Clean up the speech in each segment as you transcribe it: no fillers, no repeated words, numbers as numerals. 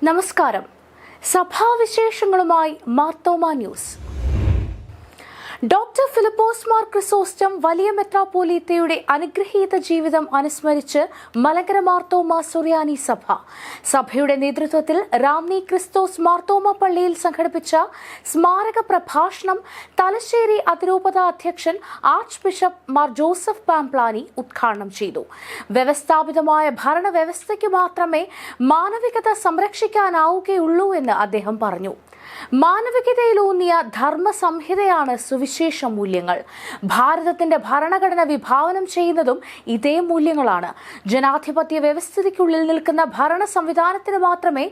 നമസ്കാരം. സഭാവിശേഷങ്ങളുമായി Marthoma news. Doctor Philipose Mar Chrysostom വലിയ മെത്രാപ്പോലീത്തയുടെ അനുഗ്രഹീത ജീവിതം അനുസ്മരിച്ച് മലങ്കര മാർത്തോമ സുറിയാനി സഭയുടെ നേതൃത്വത്തിൽ റാംനി ക്രിസ്തോസ് മാർത്തോമ പള്ളിയിൽ സംഘടിപ്പിച്ച സ്മാരക പ്രഭാഷണം തലശ്ശേരി അതിരൂപത അധ്യക്ഷൻ arch bishop Mar Joseph Pamplany ഉദ്ഘാടനം ചെയ്തു. വ്യവസ്ഥാപിതമായ ഭരണവ്യവസ്ഥയ്ക്ക് മാത്രമേ മാനവികത സംരക്ഷിക്കാനാവുകയുള്ളൂ എന്ന് അദ്ദേഹം പറഞ്ഞു. മാനവികതയിലൂന്നിയ ധർമ്മ സംഹിതയാണ് സുവിശേഷ മൂല്യങ്ങൾ. ഭാരതത്തിന്റെ ഭരണഘടന വിഭാവനം ചെയ്യുന്നതും ഇതേ മൂല്യങ്ങളാണ്. ജനാധിപത്യ വ്യവസ്ഥിതിക്കുള്ളിൽ നിൽക്കുന്ന ഭരണ സംവിധാനത്തിന് മാത്രമേ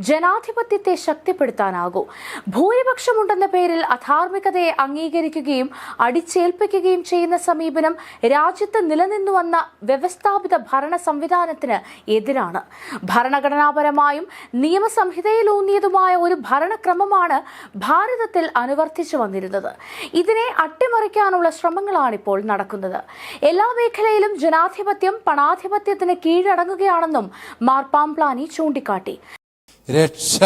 ജനാധിപത്യത്തെ ശക്തിപ്പെടുത്താനാകൂ. ഭൂരിപക്ഷമുണ്ടെന്ന പേരിൽ അധാർമികതയെ അംഗീകരിക്കുകയും അടിച്ചേൽപ്പിക്കുകയും ചെയ്യുന്ന സമീപനം രാജ്യത്ത് നിലനിന്നു വന്ന വ്യവസ്ഥാപിത ഭരണ സംവിധാനത്തിന് എതിരാണ്. ഭരണഘടനാപരമായും നിയമസംഹിതയിലൂന്നിയതുമായ ഒരു ഭരണക്രമമാണ് ഭാരതത്തിൽ അനുവർത്തിച്ചു വന്നിരുന്നത്. ഇതിനെ അട്ടിമറിക്കാനുള്ള ശ്രമങ്ങളാണ് ഇപ്പോൾ നടക്കുന്നത്. എല്ലാ മേഖലയിലും ജനാധിപത്യം പണാധിപത്യത്തിന് കീഴടങ്ങുകയാണെന്നും മാർ പാംപ്ലാനി ചൂണ്ടിക്കാട്ടി. രക്ഷ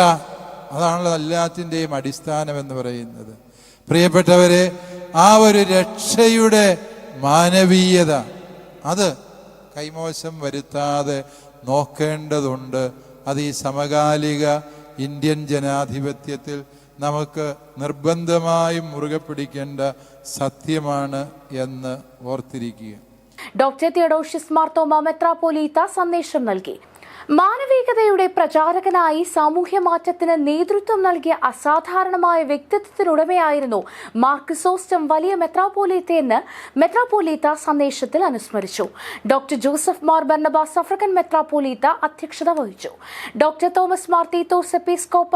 അതാണല്ലോ എല്ലാത്തിൻ്റെയും അടിസ്ഥാനം എന്ന് പറയുന്നത്. പ്രിയപ്പെട്ടവരെ, ആ ഒരു രക്ഷയുടെ മാനവീയത അത് കൈമോശം വരുത്താതെ നോക്കേണ്ടതുണ്ട്. അത് ഈ സമകാലിക ഇന്ത്യൻ ജനാധിപത്യത്തിൽ നമുക്ക് നിർബന്ധമായും മുറുകെ പിടിക്കേണ്ട സത്യമാണ് എന്ന് ഓർത്തിരിക്കുക. ഡോക്ടർ തിയഡോഷ്യസ് മാർത്തോമ മെത്രാപ്പോലീത്ത സന്ദേശം നൽകി. മാനവികതയുടെ പ്രചാരകനായി സാമൂഹ്യ മാറ്റത്തിന് നേതൃത്വം നൽകിയ അസാധാരണമായ വ്യക്തിത്വത്തിനുടമയായിരുന്നു മാർ ക്രിസോസ്റ്റം വലിയ മെത്രാപ്പോലീത്തയെന്ന് മെത്രാപ്പോലീത്ത സന്ദേശത്തിൽ അനുസ്മരിച്ചു. ഡോക്ടർ ജോസഫ് മാർ ബർണബാസ് അഫ്രിക്കൻ മെത്രാപ്പോലീത്ത അധ്യക്ഷത വഹിച്ചു. ഡോക്ടർ തോമസ് മാർ തീത്തോസ് എപ്പിസ്കോപ്പ,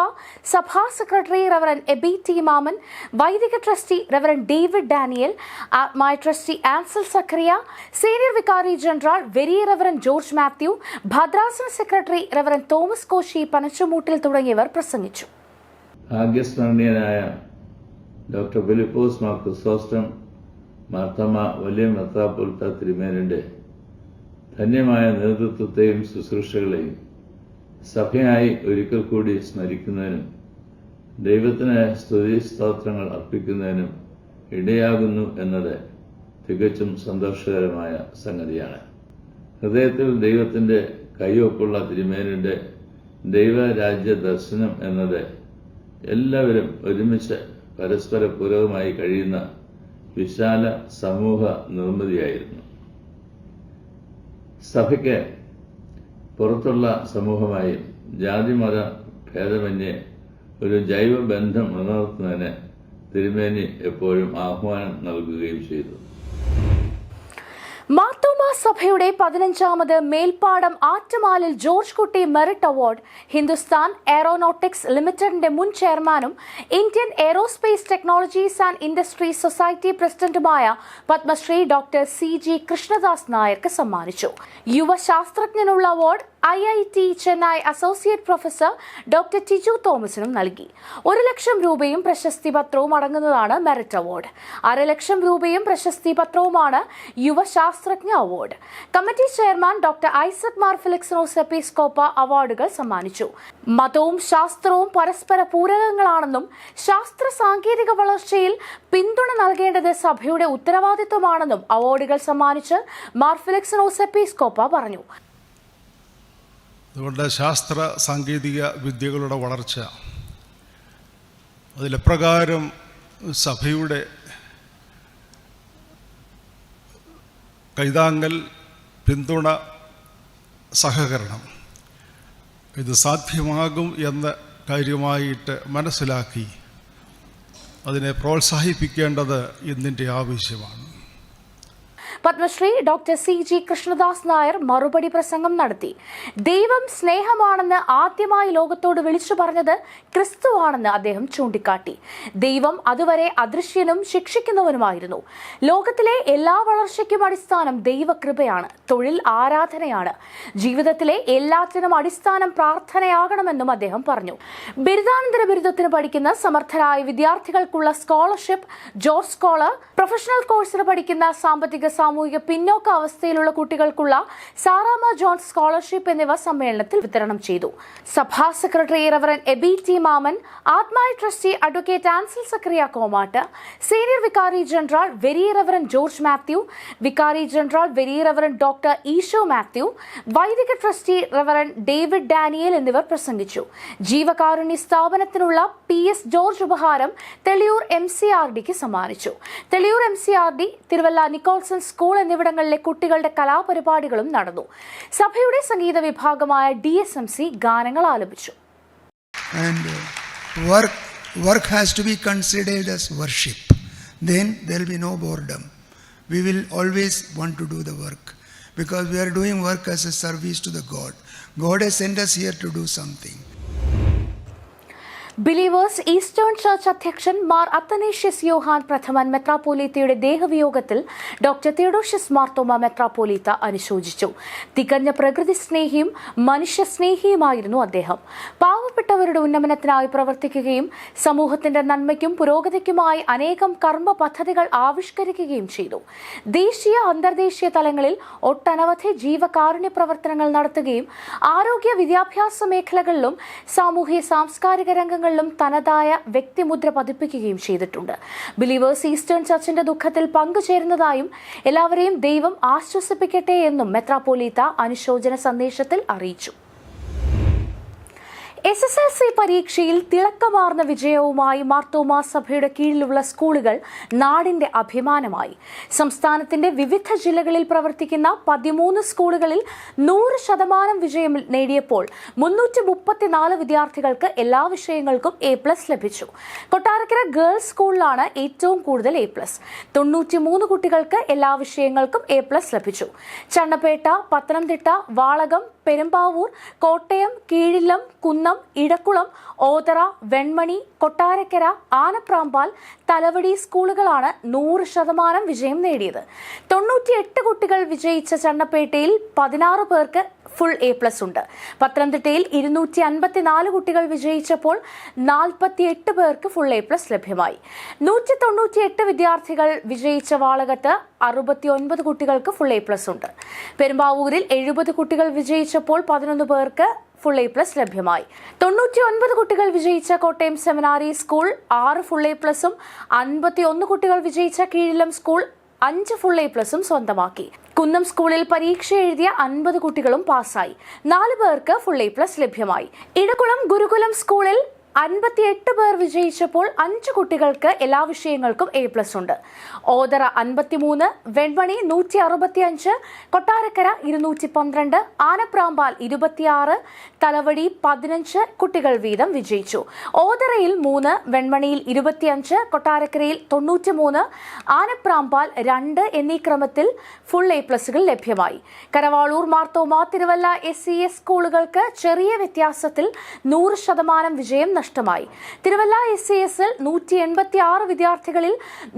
സഭാ secretary reverend AB T Mammen, വൈദിക ട്രസ്റ്റി റവറൻ ഡേവിഡ് ഡാനിയൽ, ആത്മായ ട്രസ്റ്റി ആൻസൽ സക്കറിയ, സീനിയർ വികാരി general very reverend George Mathew, ഭദ്രാസന secretary reverend Thomas Koshy Panachamoottil തുടങ്ങിയവർ പ്രസംഗിച്ചു. ഭാഗ്യസ്മരണീയനായ ഡോക്ടർ ഫിലിപ്പോസ് മാർ ക്രിസോസ്റ്റം മാർത്തോമ വലിയ മെത്രാപ്പോലീത്ത തിരുമേനിയുടെ ധന്യമായ നേതൃത്വത്തെയും ശുശ്രൂഷകളെയും സഭയായി ഒരിക്കൽ കൂടി സ്മരിക്കുന്നതിനും ദൈവത്തിന് സ്തുതി സ്തോത്രങ്ങൾ അർപ്പിക്കുന്നതിനും ഇടയാകുന്നു എന്നത് തികച്ചും സന്തോഷകരമായ സംഗതിയാണ്. ഹൃദയത്തിൽ ദൈവത്തിന്റെ കയ്യൊപ്പുള്ള തിരുമേനിയുടെ ദൈവരാജ്യ ദർശനം എന്നത് എല്ലാവരും ഒരുമിച്ച് പരസ്പര പൂരകമായി കഴിയുന്ന വിശാല സമൂഹ നിർമ്മിതിയായിരുന്നു. സഭയ്ക്ക് പുറത്തുള്ള സമൂഹമായും ജാതിമത ഭേദമന്യേ ഒരു ജൈവ ബന്ധം നിലനിർത്തുന്നതിന് തിരുമേനി എപ്പോഴും ആഹ്വാനം നൽകുകയും ചെയ്തു. മാർത്തോമ സഭയുടെ 15ാമത് Melpadam Attumalil George Kutty merit award Hindustan aeronautics ലിമിറ്റഡിന്റെ മുൻ ചെയർമാനും Indian aerospace technologies and industries society പ്രസിഡന്റുമായ പത്മശ്രീ ഡോക്ടർ CG കൃഷ്ണദാസ് നായർക്ക് സമ്മാനിച്ചു. യുവശാസ്ത്രജ്ഞനുള്ള award IIT Chennai associate professor doctor Tiju തോമസിനും നൽകി. 1 ലക്ഷം രൂപയും പ്രശസ്തി പത്രവും അടങ്ങുന്നതാണ് മെറിറ്റ് അവാർഡ്. 1/2 ലക്ഷം രൂപയും പ്രശസ്തി പത്രവുമാണ് യുവശാസ്ത്രജ്ഞ award. Committee chairman doctor Isaac Mar Philexinos എപ്പിസ്കോപ്പ അവാർഡുകൾ സമ്മാനിച്ചു. മതവും ശാസ്ത്രവും പരസ്പര പൂരകങ്ങളാണെന്നും ശാസ്ത്ര സാങ്കേതിക വളർച്ചയിൽ പിന്തുണ നൽകേണ്ടത് സഭയുടെ ഉത്തരവാദിത്വമാണെന്നും അവാർഡുകൾ സമ്മാനിച്ച് മാർ ഫിലിക്സിനോസ് എപ്പിസ്കോപ്പ പറഞ്ഞു. അതുകൊണ്ട് ശാസ്ത്ര സാങ്കേതിക വിദ്യകളുടെ വളർച്ച അതിലെപ്രകാരം സഭയുടെ കൈതാങ്ങൽ, പിന്തുണ, സഹകരണം ഇത് സാധ്യമാകും എന്ന കാര്യമായിട്ട് മനസ്സിലാക്കി അതിനെ പ്രോത്സാഹിപ്പിക്കേണ്ടത് ഇന്നിൻ്റെ ആവശ്യമാണ്. പത്മശ്രീ ഡോക്ടർ CG കൃഷ്ണദാസ് നായർ മറുപടി പ്രസംഗം നടത്തി. ദൈവം സ്നേഹമാണെന്ന് ആദ്യമായി ലോകത്തോട് വിളിച്ചു പറഞ്ഞത് ക്രിസ്തുവാണെന്ന് അദ്ദേഹം ചൂണ്ടിക്കാട്ടി. ദൈവം അതുവരെ അദൃശ്യനും ശിക്ഷിക്കുന്നവനുമായിരുന്നു. ലോകത്തിലെ എല്ലാ വളർച്ചയ്ക്കും അടിസ്ഥാനം ദൈവകൃപയാണ്, തൊഴിൽ ആരാധനയാണ്. ജീവിതത്തിലെ എല്ലാത്തിനും അടിസ്ഥാനം പ്രാർത്ഥനയാകണമെന്നും അദ്ദേഹം പറഞ്ഞു. ബിരുദാനന്തര ബിരുദത്തിന് പഠിക്കുന്ന സമർത്ഥരായ വിദ്യാർത്ഥികൾക്കുള്ള സ്കോളർഷിപ്പ്, ജോർജ് സ്കോളർ, പ്രൊഫഷണൽ കോഴ്സിന് പഠിക്കുന്ന സാമ്പത്തിക സാമൂഹിക പിന്നോക്ക അവസ്ഥയിലുള്ള കുട്ടികൾക്കുള്ള സാറാമ ജോൺസ് സ്കോളർഷിപ്പ് എന്നിവ സമ്മേളനത്തിൽ വിതരണം ചെയ്തു. സഭാ secretary reverend AB T Mammen, ആത്മായി trustee advocate Ansel Zacharia Komattu, senior വികാരി general very reverend George Mathew, വികാരി general very reverend doctor Eesho Mathew, വൈദിക ട്രസ്റ്റി റവറൻ ഡേവിഡ് ഡാനിയൽ എന്നിവർ പ്രസംഗിച്ചു. ജീവകാരുണ്യ സ്ഥാപനത്തിനുള്ള PS ജോർജ് ഉപഹാരം തെളിയൂർ MCRDക്ക് സമ്മാനിച്ചു. തെളിയൂർ MCRD, തിരുവല്ല നിക്കോൾസൺ സ്കൂൾ എന്നിവിടങ്ങളിലെ കുട്ടികളുടെ കലാപരിപാടികളും നടന്നു. സഭയുടെ സംഗീത വിഭാഗമായ DSMC ഗാനങ്ങൾ ആലപിച്ചു. And work has to be considered as worship. Then there will be no boredom. We will always want to do the work because we are doing work as a service to the God. God has sent us here to do something. Believers eastern church അധ്യക്ഷൻ Mar Athanasius Yohan പ്രഥമൻ മെത്രാപ്പോലീത്തയുടെ ദേഹവിയോഗത്തിൽ doctor Theodosius Marthoma മെത്രാപ്പോലീത്ത അനുശോചിച്ചു. തികഞ്ഞ പ്രകൃതി സ്നേഹിയും മനുഷ്യസ്നേഹിയുമായിരുന്നു അദ്ദേഹം. പാവപ്പെട്ടവരുടെ ഉന്നമനത്തിനായി പ്രവർത്തിക്കുകയും സമൂഹത്തിന്റെ നന്മയ്ക്കും പുരോഗതിക്കുമായി അനേകം കർമ്മ പദ്ധതികൾ ആവിഷ്കരിക്കുകയും ചെയ്തു. ദേശീയ അന്തർദേശീയ തലങ്ങളിൽ ഒട്ടനവധി ജീവകാരുണ്യ പ്രവർത്തനങ്ങൾ നടത്തുകയും ആരോഗ്യ വിദ്യാഭ്യാസ മേഖലകളിലും സാമൂഹ്യ സാംസ്കാരിക രംഗങ്ങളിലും തനതായ വ്യക്തിമുദ്ര പതിപ്പിക്കുകയും ചെയ്തിട്ടുണ്ട്. ബിലീവേഴ്സ് ഈസ്റ്റേൺ ചർച്ചിന്റെ ദുഃഖത്തിൽ പങ്കുചേരുന്നതായും എല്ലാവരെയും ദൈവം ആശ്വസിപ്പിക്കട്ടെ എന്നും മെത്രാപ്പോലീത്ത അനുശോചന സന്ദേശത്തിൽ അറിയിച്ചു. SSLC പരീക്ഷയിൽ തിളക്കമാർന്ന വിജയവുമായി മാർത്തോമാ സഭയുടെ കീഴിലുള്ള സ്കൂളുകൾ നാടിന്റെ അഭിമാനമായി. സംസ്ഥാനത്തിന്റെ വിവിധ ജില്ലകളിൽ പ്രവർത്തിക്കുന്ന 13 സ്കൂളുകളിൽ 100% വിജയം നേടിയപ്പോൾ 334 വിദ്യാർത്ഥികൾക്ക് എല്ലാ വിഷയങ്ങൾക്കും A+ ലഭിച്ചു. കൊട്ടാരക്കര ഗേൾസ് സ്കൂളിലാണ് ഏറ്റവും കൂടുതൽ A+. 93 കുട്ടികൾക്ക് എല്ലാ വിഷയങ്ങൾക്കും A+ ലഭിച്ചു. ചണ്ണപ്പേട്ട, പത്തനംതിട്ട, വാളകം, പെരുമ്പാവൂർ, കോട്ടയം, കീഴില്ലം, കുന്നം, ഇടക്കുളം, ഓതറ, വെൺമണി, കൊട്ടാരക്കര, ആനപ്രാമ്പാൽ, തലവടി സ്കൂളുകളാണ് 100% വിജയം നേടിയത്. 98 കുട്ടികൾ വിജയിച്ച ചണ്ണപ്പേട്ടയിൽ 16 പേർക്ക് ഫുൾ A+ ഉണ്ട്. പത്തനംതിട്ടയിൽ 254 കുട്ടികൾ വിജയിച്ചപ്പോൾ 48 പേർക്ക് ഫുൾ A+ ലഭ്യമായി. 198 വിദ്യാർത്ഥികൾ വിജയിച്ച വാളകത്ത് 69 കുട്ടികൾക്ക് ഫുൾ A+ ഉണ്ട്. പെരുമ്പാവൂരിൽ 70 കുട്ടികൾ വിജയിച്ചപ്പോൾ 11 പേർക്ക് ഫുൾ A+ ലഭ്യമായി. 99 കുട്ടികൾ വിജയിച്ച കോട്ടയം സെമിനാരി സ്കൂൾ 6 ഫുൾ A+ഉം 51 കുട്ടികൾ വിജയിച്ച കീഴിലം സ്കൂൾ 5 ഫുൾ A+ഉം സ്വന്തമാക്കി. കുന്നം സ്കൂളിൽ പരീക്ഷ എഴുതിയ 50 കുട്ടികളും പാസ്സായി. 4 പേർക്ക് ഫുൾ A+ ലഭ്യമായി. ഇടക്കുളം ഗുരുകുലം സ്കൂളിൽ 58 പേർ വിജയിച്ചപ്പോൾ 5 കുട്ടികൾക്ക് എല്ലാ വിഷയങ്ങൾക്കും A+ ഉണ്ട്. ഓതറ 53, വെൺമണി 165, കൊട്ടാരക്കര 212, ആനപ്രാമ്പാൽ 26, തലവടി 15 കുട്ടികൾ വീതം വിജയിച്ചു. ഓതറയിൽ 3, വെൺമണിയിൽ 25, കൊട്ടാരക്കരയിൽ 93, ആനപ്രാമ്പാൽ 2 എന്നീ ക്രമത്തിൽ ഫുൾ A+കൾ ലഭ്യമായി. കരവാളൂർ മാർത്തോമ തിരുവല്ല SCS സ്കൂളുകൾക്ക് ചെറിയ വ്യത്യാസത്തിൽ 100% വിജയം നഷ്ടമായി. തിരുവല്ല SCSൽ 186 വിദ്യാർത്ഥികളിൽ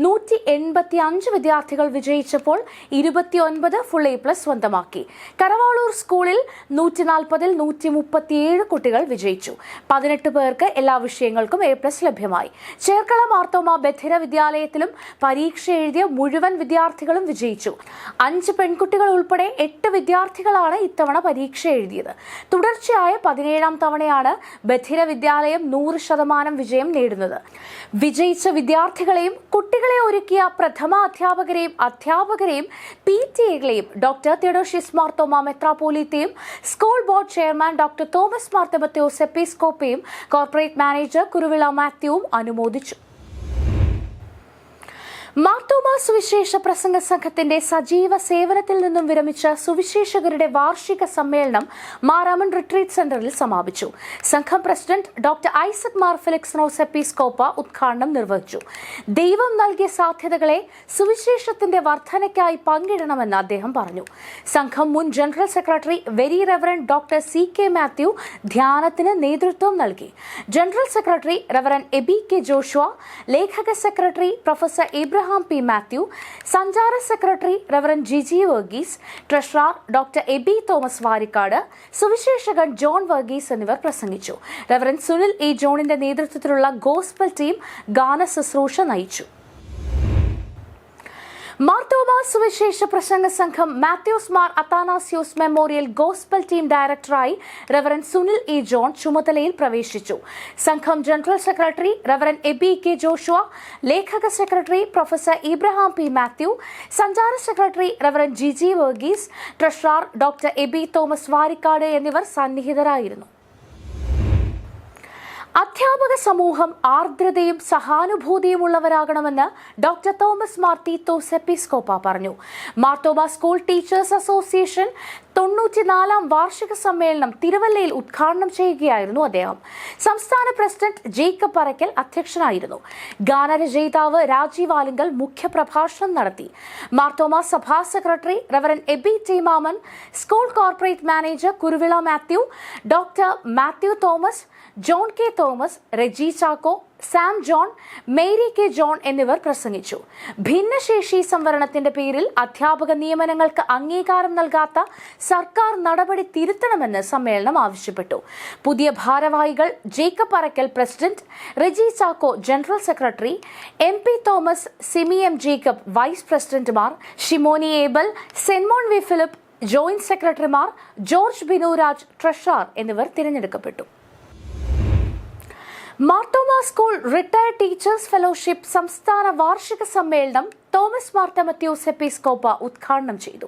185 വിദ്യാർത്ഥികൾ വിജയിച്ചപ്പോൾ 29 ഫുൾ A+ സ്വന്തമാക്കി. കരവാളൂർ സ്കൂളിൽ 140ൽ 137 കുട്ടികൾ വിജയിച്ചു. 18 പേർക്ക് എല്ലാ വിഷയങ്ങൾക്കും A+ ലഭ്യമായി. ചേർക്കള മാർത്തോമ ബധിര വിദ്യാലയത്തിലും പരീക്ഷ എഴുതിയ മുഴുവൻ വിദ്യാർത്ഥികളും വിജയിച്ചു. 5 പെൺകുട്ടികൾ ഉൾപ്പെടെ 8 വിദ്യാർത്ഥികളാണ് ഇത്തവണ പരീക്ഷ എഴുതിയത്. തുടർച്ചയായ 17ാം തവണയാണ് ബധിര വിദ്യാലയം 100% വിജയം നേടുന്നത്. വിജയിച്ച വിദ്യാർത്ഥികളെയും കുട്ടികളെ ഒരുക്കിയ പ്രഥമ അധ്യാപകരെയും PTA-കളെയും ഡോക്ടർ തിയഡോഷ്യസ് മാർത്തോമ മെത്രാപ്പോലീത്തയും school board chairman doctor Thomas Mar Timotheos എപ്പിസ്കോപ്പയും കോർപ്പറേറ്റ് മാനേജർ കുരുവിള മാത്യുവും അനുമോദിച്ചു. മാർത്തോമ സുവിശേഷ പ്രസംഗ സംഘത്തിന്റെ സജീവ സേവനത്തിൽ നിന്നും വിരമിച്ച സുവിശേഷകരുടെ വാർഷിക സമ്മേളനം മാരാമൺ റിട്രീറ്റ് സെന്ററിൽ സമാപിച്ചു. സംഘം പ്രസിഡന്റ് ഡോക്ടർ ഐസക് മാർ ഫെലിക്സ് എപ്പിസ്കോപ്പ ഉദ്ഘാടനം നിർവഹിച്ചു. ദൈവം നൽകിയ സാധ്യതകളെ സുവിശേഷത്തിന്റെ വർധനയ്ക്കായി പങ്കിടണമെന്ന് അദ്ദേഹം പറഞ്ഞു. സംഘം മുൻ general secretary very reverend doctor CK Mathew ധ്യാനത്തിന് നേതൃത്വം നൽകി. General secretary reverend Abey K Joshua, ലേഖക secretary professor Abraham P. Mathew, സഞ്ചാര secretary reverend Jiji Varghese, treasurer doctor Abey Thomas Varikkad, സുവിശേഷകൻ ജോൺ വർഗീസ് എന്നിവർ പ്രസംഗിച്ചു. Reverend Sunil A. ജോണിന്റെ നേതൃത്വത്തിലുള്ള ഗോസ്പൽ ടീം ഗാന ശുശ്രൂഷ നയിച്ചു. മാർത്തോമ സുവിശേഷ പ്രസംഗ സംഘം Mathews Mar Athanasius memorial gospel team ഡയറക്ടറായി റവറൻ സുനിൽ ഇ ജോൺ ചുമതലയിൽ പ്രവേശിച്ചു. സംഘം general secretary reverend Abey K Joshua, ലേഖക secretary professor Ibrahim P Mathew, സഞ്ചാര secretary reverend Jiji Varghese, treasurer doctor Abey Thomas Varikkad എന്നിവർ സന്നിഹിതരായിരുന്നു. അധ്യാപക സമൂഹം ആർദ്രതയും സഹാനുഭൂതിയുമുള്ളവരാകണമെന്ന് ഡോക്ടർ തോമസ് മാർ തീത്തോസ് എപ്പിസ്കോപ്പ പറഞ്ഞു. മാർത്തോമ സ്കൂൾ ടീച്ചേഴ്സ് അസോസിയേഷൻ 94ാം വാർഷിക സമ്മേളനം തിരുവല്ലയിൽ ഉദ്ഘാടനം ചെയ്യുകയായിരുന്നു അദ്ദേഹം. സംസ്ഥാന പ്രസിഡന്റ് ജേക്കബ് പറക്കൽ അധ്യക്ഷനായിരുന്നു. ഗാനരചയിതാവ് രാജീവ് ആലുങ്കൽ മുഖ്യപ്രഭാഷണം നടത്തി. മാർത്തോമ സഭാ സെക്രട്ടറി റവറൻ എബി ടി മാമൻ, school corporate manager Kuruvila Mathew, doctor Mathew Thomas, John K Thomas, Reji Chacko, Sam John, Mary K John എന്നിവർ പ്രസംഗിച്ചു. ഭിന്നശേഷി സംവരണത്തിന്റെ പേരിൽ അധ്യാപക നിയമനങ്ങൾക്ക് അംഗീകാരം നൽകാത്ത സർക്കാർ നടപടി തിരുത്തണമെന്ന് സമ്മേളനം ആവശ്യപ്പെട്ടു. പുതിയ ഭാരവാഹികൾ Jacob Parackal president, Reji Chacko general secretary, MP Thomas, Simi M Jacob vice പ്രസിഡന്റുമാർ, ഷിമോനി ഏബൽ, സെൻമോൺ വി ഫിലിപ്പ് ജോയിന്റ് സെക്രട്ടറിമാർ, ജോർജ് ബിനുരാജ് ട്രഷറർ എന്നിവർ തിരഞ്ഞെടുക്കപ്പെട്ടു. Marthoma school retired teachers fellowship സംസ്ഥാന വാർഷിക സമ്മേളനം തോമസ് മാർ തിമോത്തിയോസ് എപ്പിസ്കോപ്പ ഉദ്ഘാടനം ചെയ്തു.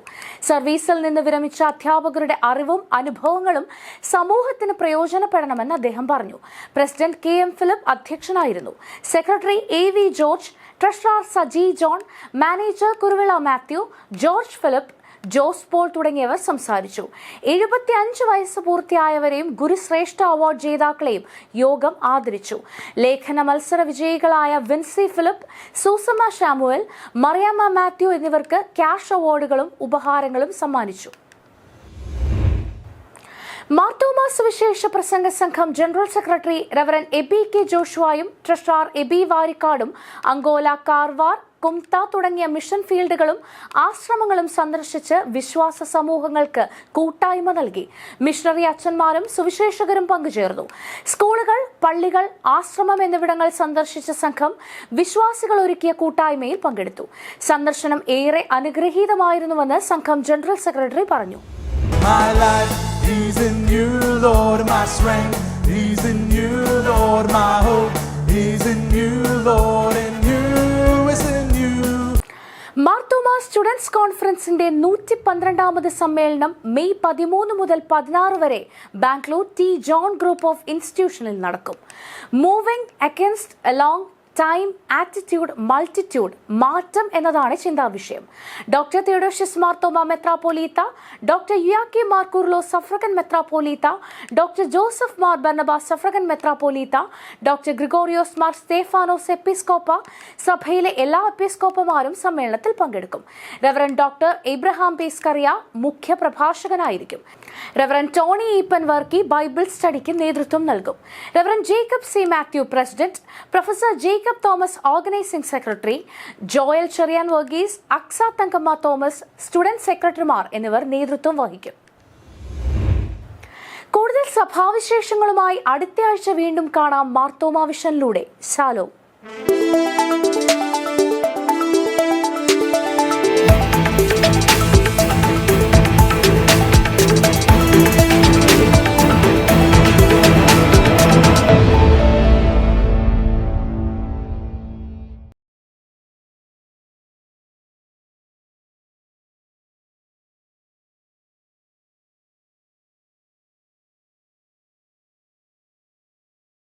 സർവീസിൽ നിന്ന് വിരമിച്ച അധ്യാപകരുടെ അറിവും അനുഭവങ്ങളും സമൂഹത്തിന് പ്രയോജനപ്പെടണമെന്ന് അദ്ദേഹം പറഞ്ഞു. പ്രസിഡന്റ് KM ഫിലിപ്പ് അധ്യക്ഷനായിരുന്നു. Secretary AV George, treasurer Saji John, manager Kuruvila Mathew, George Philip, Jose Paul തുടങ്ങിയവർ സംസാരിച്ചു. 75 വയസ്സ് പൂർത്തിയായവരെയും ഗുരുശ്രേഷ്ഠ അവാർഡ് ജേതാക്കളെയും യോഗം ആദരിച്ചു. ലേഖന മത്സര വിജയികളായ വിൻസി ഫിലിപ്പ്, സൂസമ്മ ഷാമുവൽ, മറിയാമ്മ മാത്യു എന്നിവർക്ക് ക്യാഷ് അവാർഡുകളും ഉപഹാരങ്ങളും സമ്മാനിച്ചു. മാർത്തോമ സുവിശേഷ പ്രസംഗ സംഘം general secretary reverend Abey K ജോഷുവായും ട്രഷറർ എബി വാരിക്കാടും അങ്കോല, കാർവാർ, കുംത തുടങ്ങിയ മിഷൻ ഫീൽഡുകളും ആശ്രമങ്ങളും സന്ദർശിച്ച് വിശ്വാസ സമൂഹങ്ങൾക്ക് കൂട്ടായ്മ നൽകി. മിഷണറി അച്ഛന്മാരും സുവിശേഷകരും പങ്കുചേർന്നു. സ്കൂളുകൾ, പള്ളികൾ, ആശ്രമം എന്നിവിടങ്ങൾ സന്ദർശിച്ച സംഘം വിശ്വാസികൾ ഒരുക്കിയ കൂട്ടായ്മയിൽ പങ്കെടുത്തു. സന്ദർശനം ഏറെ അനുഗ്രഹീതമായിരുന്നുവെന്ന് സംഘം ജനറൽ സെക്രട്ടറി പറഞ്ഞു. My life, He's in you, Lord, my strength. He's in you, Lord, my hope. He's in you, Lord, in you is in you. Marthoma students കോൺഫറൻസിന്റെ 112ാമത് സമ്മേളനം മെയ് 13 മുതൽ 16 വരെ Bangalore T John group of ഇൻസ്റ്റിറ്റ്യൂഷനിൽ നടക്കും. Moving against along time, attitude, multitude, മാറ്റം എന്നതാണ് ചിന്താവിഷയം. ഡോക്ടർ തിയോഡോഷ്യസ് മാർത്തോമ മെത്രാപ്പോലീത്ത, ഡോക്ടർ യുയാക്കി മാർ കുർലോ സഫ്രഗൻ മെത്രാപ്പോലീത്ത, doctor Joseph Mar Barnabas suffragan മെത്രാപ്പോലീത്ത, ഡോക്ടർ ഗ്രിഗോറിയോസ് മാർ സ്തേഫാനോസ് എപ്പിസ്കോപ്പ, സഭയിലെ എല്ലാ എപ്പിസ്കോപ്പമാരും സമ്മേളനത്തിൽ പങ്കെടുക്കും. റവറൻ ഡോക്ടർ ഇബ്രഹാം പേസ്കറിയ മുഖ്യ പ്രഭാഷകനായിരിക്കും. റവറൻ ടോണി ഈപ്പൻ വർക്കി ബൈബിൾ സ്റ്റഡിക്ക് നേതൃത്വം നൽകും. Reverend Jacob C Mathew president, professor Jacob Thomas organising secretary, Joel Cherian Varghese, Aksa Thankamma Thomas student സെക്രട്ടറിമാർ എന്നിവർ നേതൃത്വം വഹിക്കും. കൂടുതൽ സഭാവിശേഷങ്ങളുമായി അടുത്തയാഴ്ച വീണ്ടും കാണാം മാർത്തോമ വിഷനിലൂടെ. ശാലോം.